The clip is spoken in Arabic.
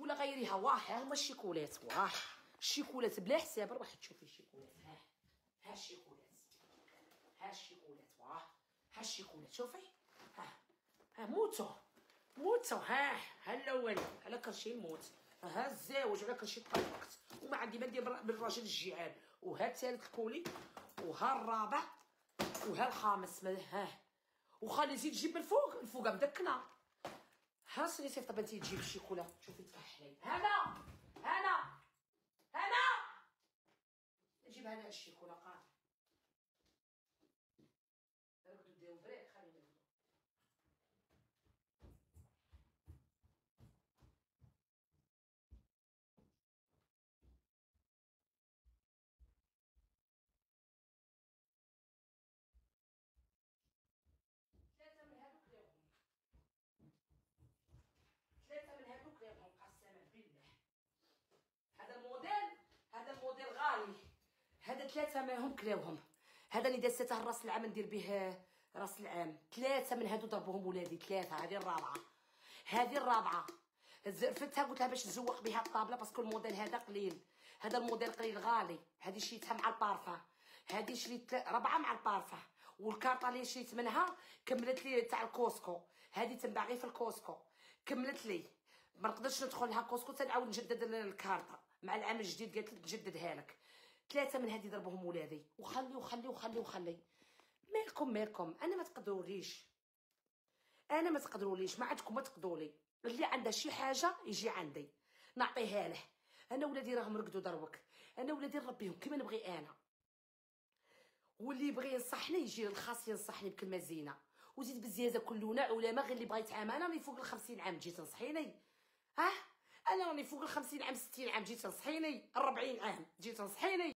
ولا غيريها. واه ها هما الشيكولات، واه الشيكولات بلا حساب. روح تشوفي الشيكولات. ها الشيكولات، ها الشيكولات، واه ها الشيكولات. شوفي ها موتو ها الاول على كرشي الموت، ها الزاوج على كرشي طلقت وما عندي ما ندير بالراجل الجيعان. وها الثالث الكولي، وها الرابع، وها الخامس. وخلي زيد تجيب من الفوق مدكنه. ها سيدي طب انتي تجيب الشيكولا. شوفي تكحلي. هنا نجيب هنا الشيكولا قاع. نرقدو ديرو بريك. خلينا نرقدو. ثلاثة من هادوك ليهم قسما بالله. هذا الموديل غالي. هذا 3 منهم كلاوهم. هذا اللي دازته الراس العام ندير به راس العام. 3 من هادو ضربوهم ولادي. 3. هذه الرابعه زرفتها قلت لها باش نزوق بها الطابله باسكو الموديل هذا قليل. هذا الموديل قليل غالي. هذه شريتها مع البارفان. هذه شريت 4 مع البارفان. والكارطه اللي شريت منها كملت لي تاع الكوسكو. هذه تنباع غير في الكوسكو. كملت لي ما نقدرش ندخل لها كوسكو تنعاود نجدد الكارطه مع العام الجديد. قالت لي نجددها لك. 3 من هذه ضربهم ولادي. وخلي مالكم. انا ما تقدروليش ما عندكم ما تقدرولي. اللي عنده شي حاجه يجي عندي نعطيها له. انا ولادي راهم رقدوا دروك. انا ولادي نربيهم كيما نبغي انا. واللي يبغي ينصحني يجي للخاص ينصحني بكلمه زينه. وزيد بالزياده كلنا علماء. غير اللي بغى يتعامل. انا راني فوق 50 عام تجي تنصحيني؟ انا راني فوق 50 عام 60 عام تجي تنصحيني؟ 40 عام تجي تنصحيني؟